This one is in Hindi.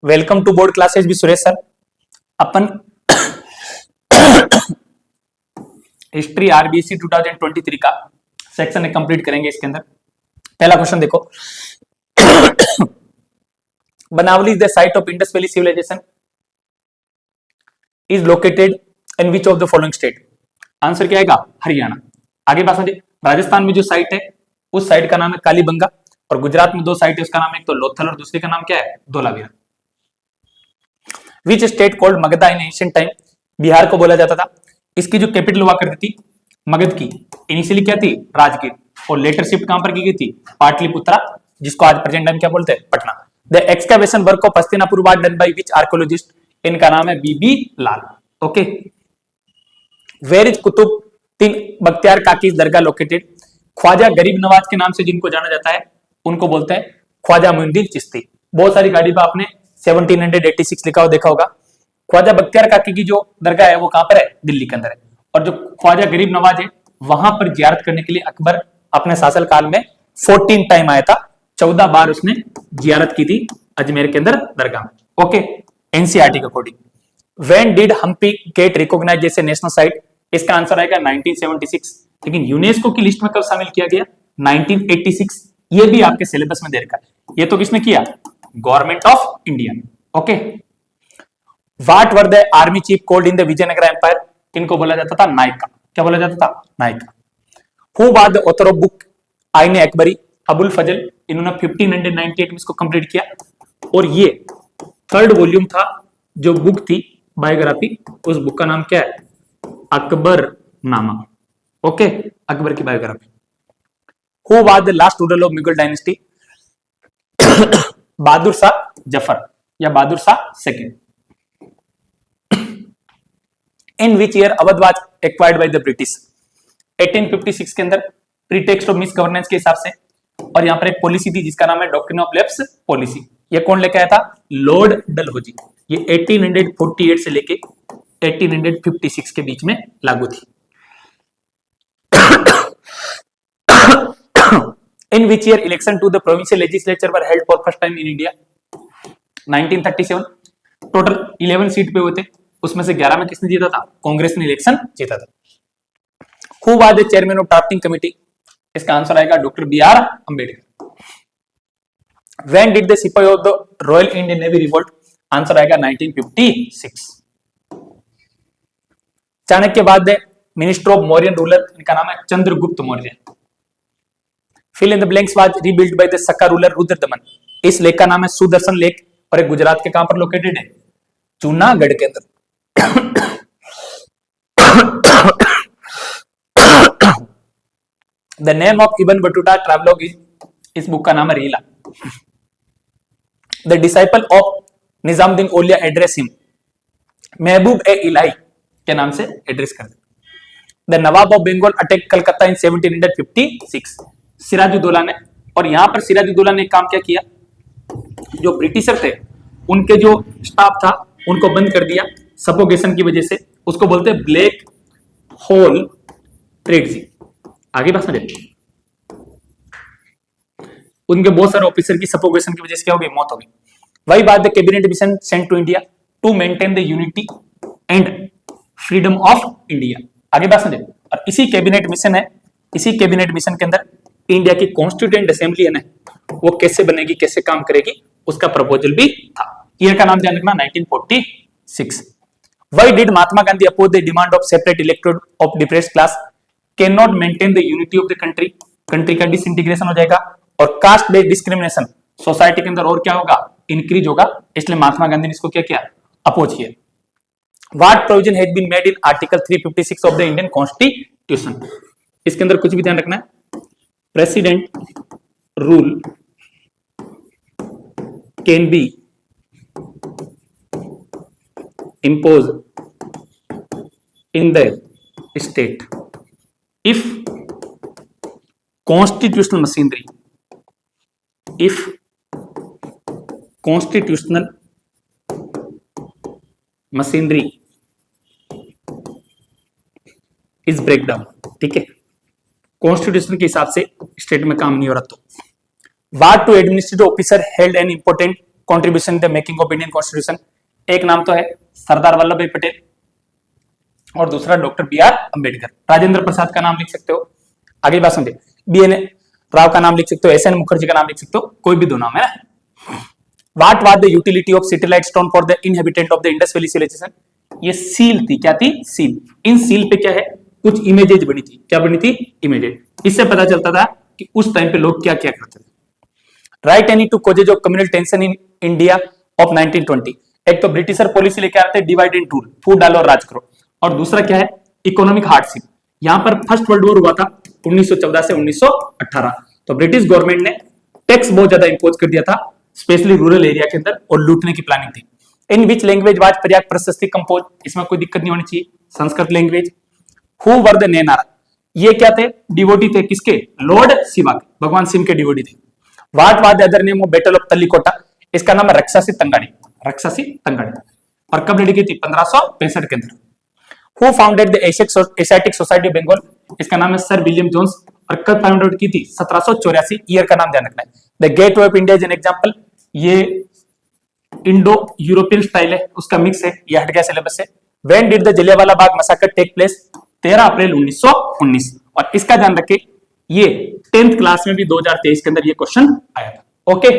वेलकम टू बोर्ड क्लासेस भी सुरेश सर। अपन हिस्ट्री आरबीसी 2023 का सेक्शन कंप्लीट करेंगे। इसके अंदर पहला क्वेश्चन देखो, Banawali the site of Indus valley civilization is located in which of the following state. Answer क्या आएगा? हरियाणा। आगे बात समझे, राजस्थान में जो साइट है उस साइट का नाम है कालीबंगा, और गुजरात में दो साइट है, उसका नाम एक तो लोथल और दूसरे का नाम क्या है? Dholavira. Which state called Magadha in ancient time. Bihar को बोला जाता था। इसकी जो कैपिटल हुआ करती थी मगध की, इनिशियली क्या थी? राजगीर, और लेटर शिफ्ट कहां पर की गई थी? पाटलिपुत्रा, जिसको आज प्रेजेंट टाइम क्या बोलते हैं? Patna. The excavation work of Hastinapur was done by which archaeologist. इनका नाम है B B Lal. Okay. Where is Qutbuddin Bakhtiyar Kaki dargah located. Khwaja गरीब नवाज के नाम से जिनको जाना जाता है उनको बोलते हैं ख्वाजा मोइनुद्दीन चिश्ती। बहुत सारी गाड़ी पर आपने 1786 लिखा हुआ देखा होगा। ख्वाजा बख्तियार काकी की जो दरगाह है वो कहां पर है? दिल्ली के अंदर है। और जो ख्वाजा गरीब नवाज है वहां पर जियारत करने के लिए अकबर अपने शासन काल में 14 टाइम आया था। 14 बार उसने जियारत की थी अजमेर के अंदर दरगाह में। ओके। एनसीईआरटी के according when did Hampi get recognized जैसे नेशनल साइट। इसका आंसर आएगा 1976। लेकिन यूनेस्को की लिस्ट में कब शामिल किया गया? 1986। ये भी आपके सिलेबस में दे रखा है। ये तो किसने किया? Government of India. Okay. What were the army chief called in the Vijayanagar empire. इनको बोला जाता था नायका। क्या बोला जाता था? Nayaka. Who was the author of book Aine Akbari. Abul फजल। इन्होंने 1598 में इसको कंप्लीट किया, और ये 3rd वॉल्यूम था जो बुक थी बायोग्राफी, उस बुक का नाम क्या है? अकबर नामा। ओके। अकबर की biography. Who was the last ruler of Mughal dynasty. Bahadur Shah Zafar या Bahadur Shah second. In which year Awadh was acquired by the British. 1856 के अंदर प्रीटेक्स्ट ऑफ मिस गवर्नेंस के हिसाब से, और यहां पर एक पॉलिसी थी जिसका नाम है डॉक्ट्रिन ऑफ लैप्स पॉलिसी। ये कौन लेके आया था? लॉर्ड डलहौजी। ये 1848 से लेके 1856 के बीच में लागू थी। In which year election to the provincial legislature were held for first time in India? 1937। Total 11 seat पे हुए थे, उसमें से 11 में किसने जीता था? कांग्रेस ने इलेक्शन जीता था। Who was the chairman of drafting committee? इसका आंसर आएगा doctor B R Ambedkar. When did the सिपाही of the Royal Indian Navy revolt? Answer आएगा 1956। चाणक्य बाद मिनिस्टर ऑफ मौर्यन रूलर, इनका नाम है Chandragupta Maurya. Fill in the blanks was rebuild by the Saka ruler Rudradaman. इस लेक का नाम है सुदर्शन लेक, और एक गुजरात के कहां पर लोकेटेड है? जूनागढ़ के अंदर। The name of Ibn Battuta travelogue इस बुक का नाम है Rihla. The disciple of Nizamuddin Auliya address him. Mehboob ए इलाही के नाम से एड्रेस कर दे। The nawab of Bengal attack Calcutta in 1756। Sirajuddaulah ने, और यहां पर सिराजुद्दौला ने काम क्या किया? जो ब्रिटिशर थे उनके जो स्टाफ था उनको बंद कर दिया सफोकेशन की वजह से। उसको बोलते हैं ब्लैक होल ट्रेजेडी। आगे बात समझे, उनके बहुत सारे ऑफिसर की सफोकेशन की वजह से क्या हो गई? मौत हो गई। वही बात the cabinet mission sent to India to maintain the unity and freedom of India. आगे बात समझे, और इसी कैबिनेट मिशन है, इसी कैबिनेट मिशन के अंदर इंडिया की कॉन्स्टिट्यूएंट असेंबली है ना, वो कैसे बनेगी, कैसे काम करेगी, उसका प्रपोजल भी था। ईयर का नाम ध्यान रखना 1946। Why did Mahatma Gandhi oppose the demand of separate electorate of depressed class. Can not maintain the unity of the country. Country का डिसइंटीग्रेशन हो जाएगा, और कास्ट बेस्ड डिस्क्रिमिनेशन सोसाइटी के अंदर और क्या होगा? इंक्रीज होगा। इसलिए महात्मा गांधी ने इसको क्या किया? अपोज किया। What provision has been made in article 356 of the Indian constitution. इसके अंदर कुछ भी ध्यान रखना है। President rule can be imposed in the state if constitutional machinery is breakdown। ठीक है, कॉन्स्टिट्यूशन के हिसाब से स्टेट में काम नहीं हो रहा तो। What two administrative officer held an important contribution the making of Indian constitution? एक नाम तो है सरदार वल्लभ भाई पटेल और दूसरा doctor B R Ambedkar. Rajendra Prasad का नाम लिख सकते हो, आगे बात समझे, बी एन राव का नाम लिख सकते हो, एस एन मुखर्जी का नाम लिख सकते हो, कोई भी दो नाम है ना। What was the utility of city stone for the inhabitant of the Indus valley civilization? ये सील थी, क्या थी? सील। इन सील पे क्या है, कुछ इमेजेज बनी थी, क्या बनी थी? इमेजेज। इससे पता चलता था कि उस टाइम पे लोग क्या क्या करते थे। Right any two causes of communal tension in India of 1920? एक तो ब्रिटिशर पॉलिसी लेके आते डिवाइड एंड रूल, फूट डालो और राज करो, और दूसरा क्या है, इकोनॉमिक हार्डशिप। यहां पर फर्स्ट वर्ल्ड वॉर हुआ था 1914 से 1918, तो ब्रिटिश गवर्नमेंट ने टैक्स बहुत ज्यादा इंपोज कर दिया था, स्पेशली रूरल एरिया के अंदर, और लूटने की प्लानिंग थी। इन विच लैंग्वेज वाज पर्याप्त प्रशस्ति कंपोज? इसमें कोई दिक्कत नहीं होनी चाहिए, Sanskrit language. Who were the Nayanar? ये क्या थे? डिवोटी थे, किसके? लॉर्ड शिवा के, भगवान शिव के डिवोटी थे। What was the other name of battle of Talikota? इसका नाम है रक्षासी तंगाड़ी, रक्षासी तंगाड़ी। और कब लड़ी गई थी? 1565 के अंदर। Who founded the Asiatic society of Bengal? इसका नाम है सर विलियम जोन्स। और कब फाउंड आउट की थी? 1784। ईयर का नाम ध्यान रखना है। The gateway of India is an example, ये इंडो यूरोपियन स्टाइल है, उसका मिक्स है, ये हट गया सिलेबस से। When did the Jallianwala Bagh massacre take place? 13 April 1919। और इसका ध्यान रखें, ये 10th क्लास में भी 2023 के अंदर ये क्वेश्चन आया था। ओके।